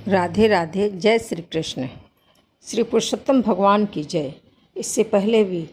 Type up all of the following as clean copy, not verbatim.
राधे राधे। जय श्री कृष्ण। श्री पुरुषोत्तम भगवान की जय। इससे पहले भी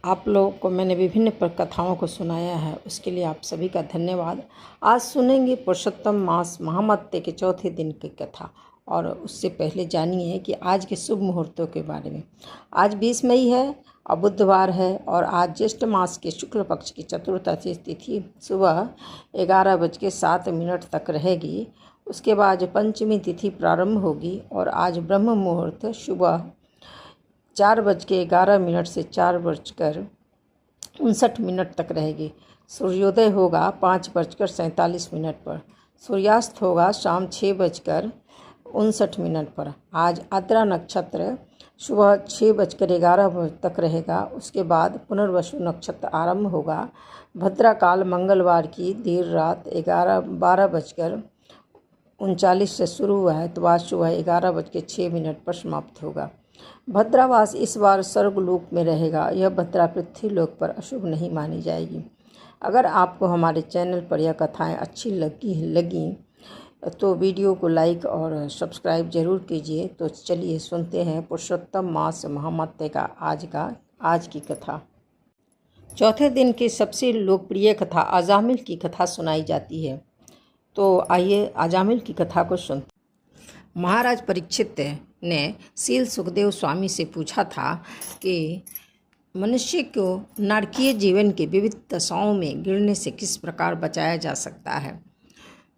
आप लोगों को मैंने विभिन्न कथाओं को सुनाया है, उसके लिए आप सभी का धन्यवाद। आज सुनेंगे पुरुषोत्तम मास महामत्य के चौथे दिन की कथा। और उससे पहले जानिए कि आज के शुभ मुहूर्तों के बारे में। आज 20 मई है और बुधवार है, और आज ज्येष्ठ मास के शुक्ल पक्ष की चतुर्थी तिथि सुबह 11:07 तक रहेगी। उसके बाद पंचमी तिथि प्रारंभ होगी और आज ब्रह्म मुहूर्त सुबह 4:11 से 4:59 तक रहेगी। सूर्योदय होगा 5:47 पर। सूर्यास्त होगा शाम 6:59 पर। आज आद्रा नक्षत्र सुबह 6:11 तक रहेगा। उसके बाद पुनर्वसु नक्षत्र आरंभ होगा। भद्रा काल मंगलवार की देर रात 12:39 से शुरू हुआ है, तो आज सुबह 11:06 पर समाप्त होगा। भद्रावास इस बार स्वर्गलोक में रहेगा। यह भद्रा पृथ्वी लोक पर अशुभ नहीं मानी जाएगी। अगर आपको हमारे चैनल पर यह कथाएं अच्छी लगी तो वीडियो को लाइक और सब्सक्राइब जरूर कीजिए। तो चलिए सुनते हैं पुरुषोत्तम मास महामत्य का आज की कथा। चौथे दिन की सबसे लोकप्रिय कथा अजामिल की कथा सुनाई जाती है। तो आइए अजामिल की कथा को सुनते। महाराज परीक्षित ने शील सुखदेव स्वामी से पूछा था कि मनुष्य को नारकीय जीवन के विविध दशाओं में गिरने से किस प्रकार बचाया जा सकता है।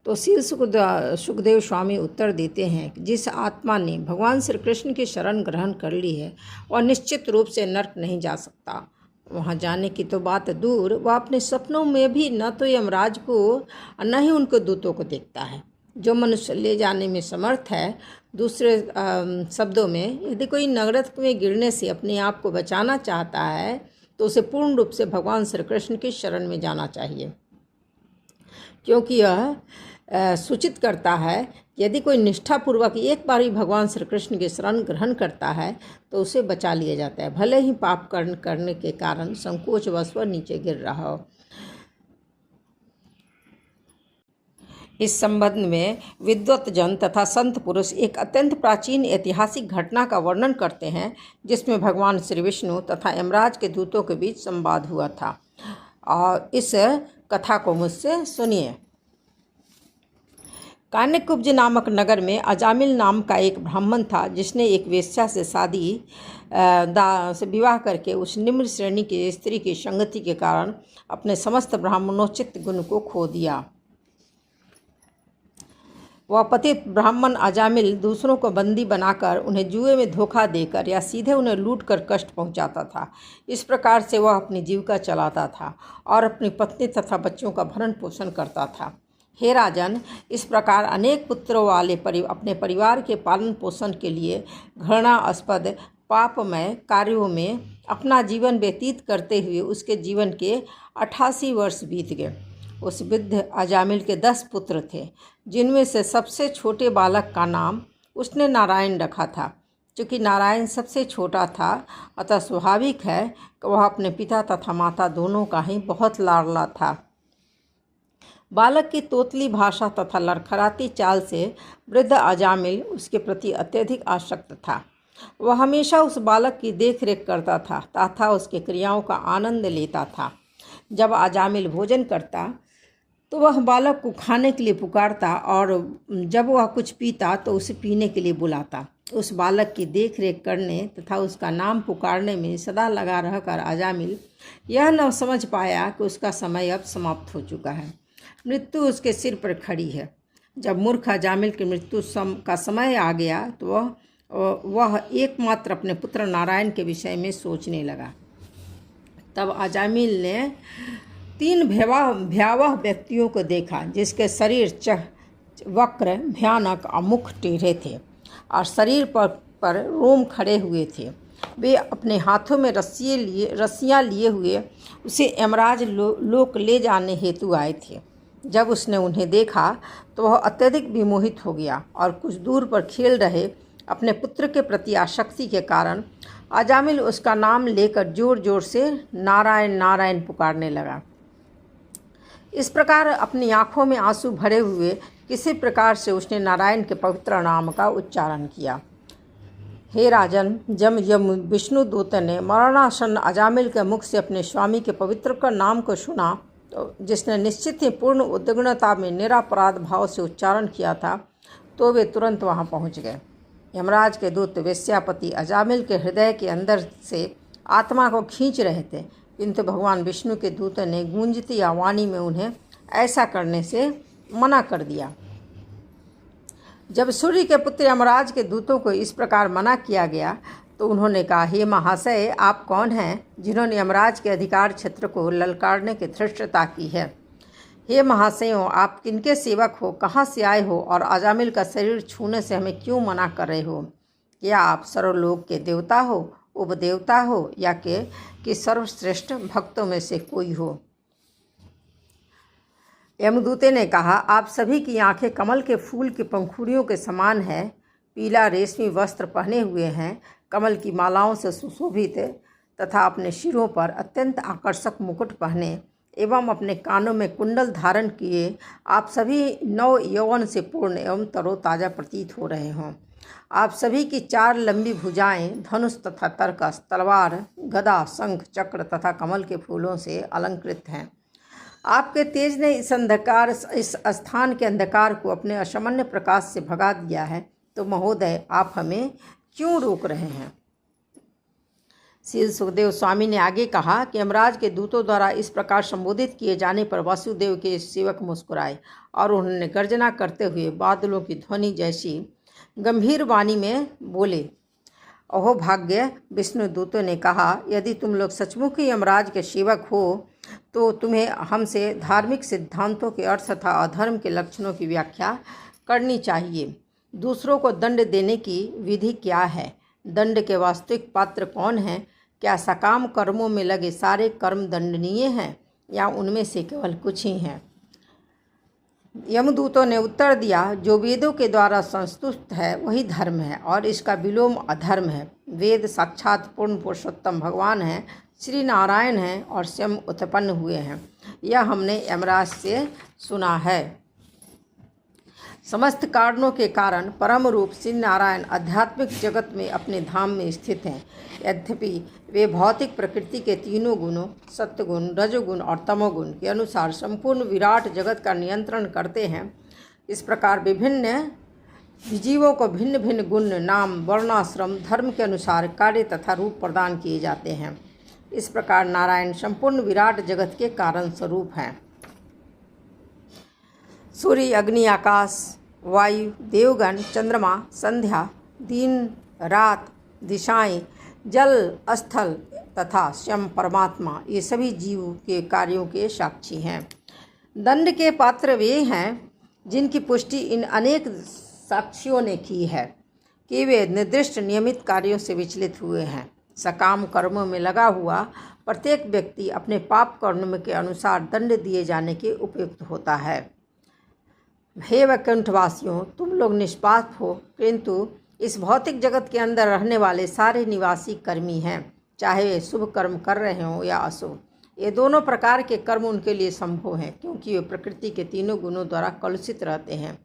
तो शील सुखदेव स्वामी उत्तर देते हैं कि जिस आत्मा ने भगवान श्री कृष्ण की शरण ग्रहण कर ली है वह निश्चित रूप से नरक नहीं जा सकता। वहाँ जाने की तो बात दूर, वह अपने सपनों में भी न तो यमराज को न ही उनको दूतों को देखता है। जो मनुष्य ले जाने में समर्थ है, दूसरे शब्दों में यदि कोई नरक में गिरने से अपने आप को बचाना चाहता है तो उसे पूर्ण रूप से भगवान श्री कृष्ण की शरण में जाना चाहिए, क्योंकि यह सूचित करता है यदि कोई निष्ठापूर्वक एक बार ही भगवान श्री कृष्ण की शरण ग्रहण करता है तो उसे बचा लिया जाता है, भले ही पाप करने के कारण संकोचवश वह नीचे गिर रहा हो। इस संबंध में विद्वत जन तथा संत पुरुष एक अत्यंत प्राचीन ऐतिहासिक घटना का वर्णन करते हैं, जिसमें भगवान श्री विष्णु तथा यमराज के दूतों के बीच संवाद हुआ था। और इस कथा को मुझसे सुनिए। कान्यकुब्ज नामक नगर में अजामिल नाम का एक ब्राह्मण था, जिसने एक वेश्या से विवाह करके उस निम्न श्रेणी की स्त्री की संगति के कारण अपने समस्त ब्राह्मणोचित गुण को खो दिया। वह पतित ब्राह्मण अजामिल दूसरों को बंदी बनाकर उन्हें जुए में धोखा देकर या सीधे उन्हें लूटकर कष्ट पहुंचाता था। इस प्रकार से वह अपनी जीविका चलाता था और अपनी पत्नी तथा बच्चों का भरण पोषण करता था। हे राजन, इस प्रकार अनेक पुत्रों वाले अपने परिवार के पालन पोषण के लिए घृणास्पद पापमय कार्यों में अपना जीवन व्यतीत करते हुए उसके जीवन के 88 वर्ष बीत गए। उस वृद्ध अजामिल के 10 पुत्र थे, जिनमें से सबसे छोटे बालक का नाम उसने नारायण रखा था। चूँकि नारायण सबसे छोटा था, अतः स्वाभाविक है कि वह अपने पिता तथा माता दोनों का ही बहुत लाडला था। बालक की तोतली भाषा तथा लड़खड़ाती चाल से वृद्ध अजामिल उसके प्रति अत्यधिक आसक्त था। वह हमेशा उस बालक की देखरेख करता था तथा उसके क्रियाओं का आनंद लेता था। जब अजामिल भोजन करता तो वह बालक को खाने के लिए पुकारता, और जब वह कुछ पीता तो उसे पीने के लिए बुलाता। उस बालक की देखरेख करने तथा उसका नाम पुकारने में सदा लगा रहकर अजामिल यह न समझ पाया कि उसका समय अब समाप्त हो चुका है। मृत्यु उसके सिर पर खड़ी है। जब मूर्ख अजामिल की मृत्यु का समय आ गया तो वह एकमात्र अपने पुत्र नारायण के विषय में सोचने लगा। तब अजामिल ने 3 भयावह व्यक्तियों को देखा, जिसके शरीर वक्र, भयानक और मुख टेढ़े थे और शरीर पर रोम खड़े हुए थे। वे अपने हाथों में रस्सियाँ लिए हुए उसे यमराज लोक ले जाने हेतु आए थे। जब उसने उन्हें देखा तो वह अत्यधिक विमोहित हो गया और कुछ दूर पर खेल रहे अपने पुत्र के प्रति आसक्ति के कारण अजामिल उसका नाम लेकर जोर जोर से नारायण नारायण पुकारने लगा। इस प्रकार अपनी आँखों में आंसू भरे हुए किसी प्रकार से उसने नारायण के पवित्र नाम का उच्चारण किया। हे राजन, जब विष्णु दूत ने मरणासन अजामिल के मुख से अपने स्वामी के पवित्र का नाम को सुना, तो जिसने निश्चित ही पूर्ण उद्विग्नता में निरापराध भाव से उच्चारण किया था, तो वे तुरंत वहां पहुंच गए। यमराज के दूत वेश्यापति अजामिल के हृदय के अंदर से आत्मा को खींच रहे थे, किंतु भगवान विष्णु के दूत ने गूंजती वाणी में उन्हें ऐसा करने से मना कर दिया। जब सूर्य के पुत्र यमराज के दूतों को इस प्रकार मना किया गया, तो उन्होंने कहा, हे महाशय, आप कौन हैं जिन्होंने यमराज के अधिकार क्षेत्र को ललकारने की धृष्टता की है? हे महाशयों, आप किनके सेवक हो, कहाँ से आए हो और अजामिल का शरीर छूने से हमें क्यों मना कर रहे हो? क्या आप सर्वलोक के देवता हो, उपदेवता हो, या कि सर्वश्रेष्ठ भक्तों में से कोई हो? यमदूते ने कहा, आप सभी की आंखें कमल के फूल की पंखुड़ियों के समान है, पीला रेशमी वस्त्र पहने हुए हैं, कमल की मालाओं से सुशोभित तथा अपने सिरों पर अत्यंत आकर्षक मुकुट पहने एवं अपने कानों में कुंडल धारण किए आप सभी नव यौवन से पूर्ण एवं तरोताज़ा प्रतीत हो रहे हों। आप सभी की 4 लंबी भुजाएं धनुष तथा तरकस, तलवार, गदा, शंख, चक्र तथा कमल के फूलों से अलंकृत हैं। आपके तेज ने इस स्थान के अंधकार को अपने असामान्य प्रकाश से भगा दिया है, तो महोदय, आप हमें क्यों रोक रहे हैं? श्री सुखदेव स्वामी ने आगे कहा कि यमराज के दूतों द्वारा इस प्रकार संबोधित किए जाने पर वासुदेव के सेवक मुस्कुराए और उन्होंने गर्जना करते हुए बादलों की ध्वनि जैसी गंभीर वाणी में बोले, अहो भाग्य! विष्णु दूतों ने कहा, यदि तुम लोग सचमुच ही यमराज के सेवक हो, तो तुम्हें हमसे धार्मिक सिद्धांतों के अर्थ तथा अधर्म के लक्षणों की व्याख्या करनी चाहिए। दूसरों को दंड देने की विधि क्या है? दंड के वास्तविक पात्र कौन हैं? क्या सकाम कर्मों में लगे सारे कर्म दंडनीय हैं या उनमें से केवल कुछ ही हैं? यमदूतों ने उत्तर दिया, जो वेदों के द्वारा संस्तुत है वही धर्म है और इसका विलोम अधर्म है। वेद साक्षात पूर्ण पुरुषोत्तम भगवान हैं, श्री नारायण हैं और स्वयं उत्पन्न हुए हैं। यह हमने यमराज से सुना है। समस्त कारणों के कारण परम रूप श्री नारायण आध्यात्मिक जगत में अपने धाम में स्थित हैं। यद्यपि वे भौतिक प्रकृति के तीनों गुणों सत्वगुण, रजोगुण और तमोगुण के अनुसार संपूर्ण विराट जगत का नियंत्रण करते हैं। इस प्रकार विभिन्न जीवों को भिन्न भिन्न गुण, नाम, वर्णाश्रम, धर्म के अनुसार कार्य तथा रूप प्रदान किए जाते हैं। इस प्रकार नारायण संपूर्ण विराट जगत के कारण स्वरूप हैं। सूर्य, अग्नि, आकाश, वायु, देवगण, चंद्रमा, संध्या, दिन, रात, दिशाएं, जल, स्थल तथा स्वयं परमात्मा, ये सभी जीव के कार्यों के साक्षी हैं। दंड के पात्र वे हैं जिनकी पुष्टि इन अनेक साक्षियों ने की है कि वे निर्दिष्ट नियमित कार्यों से विचलित हुए हैं। सकाम कर्मों में लगा हुआ प्रत्येक व्यक्ति अपने पाप कर्म के अनुसार दंड दिए जाने के उपयुक्त होता है। हे वैकुंठवासियों, तुम लोग निष्पाप हो, किंतु इस भौतिक जगत के अंदर रहने वाले सारे निवासी कर्मी हैं, चाहे वे शुभ कर्म कर रहे हों या अशुभ। ये दोनों प्रकार के कर्म उनके लिए संभव हैं, क्योंकि वे प्रकृति के तीनों गुणों द्वारा कलुषित रहते हैं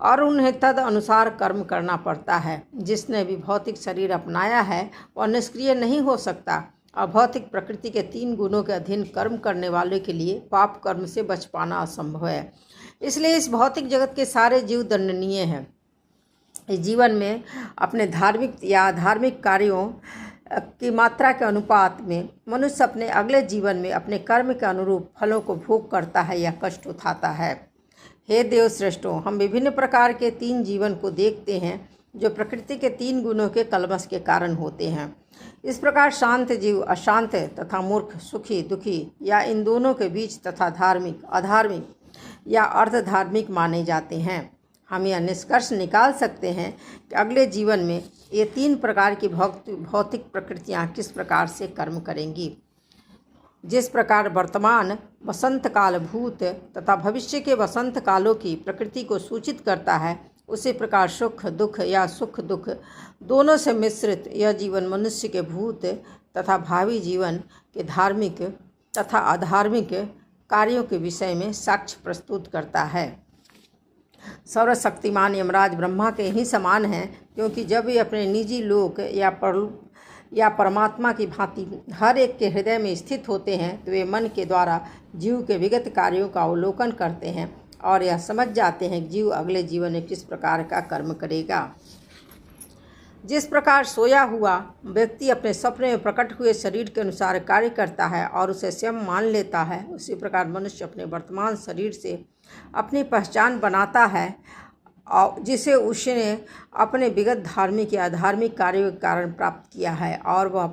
और उन्हें तद अनुसार कर्म करना पड़ता है। जिसने भी भौतिक शरीर अपनाया है वह निष्क्रिय नहीं हो सकता। अभौतिक प्रकृति के 3 गुणों के अधीन कर्म करने वाले के लिए पाप कर्म से बच पाना असंभव है। इसलिए इस भौतिक जगत के सारे जीव दंडनीय हैं। इस जीवन में अपने धार्मिक या अधार्मिक कार्यों की मात्रा के अनुपात में मनुष्य अपने अगले जीवन में अपने कर्म के अनुरूप फलों को भोग करता है या कष्ट उठाता है। हे देव श्रेष्ठों, हम विभिन्न प्रकार के 3 जीवन को देखते हैं जो प्रकृति के 3 गुणों के कलमश के कारण होते हैं। इस प्रकार शांत जीव अशांत तथा मूर्ख सुखी दुखी या इन दोनों के बीच तथा धार्मिक अधार्मिक या अर्धधार्मिक माने जाते हैं। हम यह निष्कर्ष निकाल सकते हैं कि अगले जीवन में ये 3 प्रकार की भौतिक प्रकृतियाँ किस प्रकार से कर्म करेंगी। जिस प्रकार वर्तमान वसंत काल भूत तथा भविष्य के वसंत कालों की प्रकृति को सूचित करता है, उसी प्रकार सुख दुख या सुख दुख दोनों से मिश्रित यह जीवन मनुष्य के भूत तथा भावी जीवन के धार्मिक तथा अधार्मिक कार्यों के विषय में साक्ष्य प्रस्तुत करता है। सर्वशक्तिमान यमराज ब्रह्मा के ही समान हैं, क्योंकि जब वे अपने निजी लोक या परमात्मा की भांति हर एक के हृदय में स्थित होते हैं तो वे मन के द्वारा जीव के विगत कार्यों का अवलोकन करते हैं और यह समझ जाते हैं कि जीव अगले जीवन में किस प्रकार का कर्म करेगा। जिस प्रकार सोया हुआ व्यक्ति अपने सपने में प्रकट हुए शरीर के अनुसार कार्य करता है और उसे स्वयं मान लेता है, उसी प्रकार मनुष्य अपने वर्तमान शरीर से अपनी पहचान बनाता है और जिसे उसने अपने विगत धार्मिक या अधार्मिक कार्यों के कारण प्राप्त किया है, और वह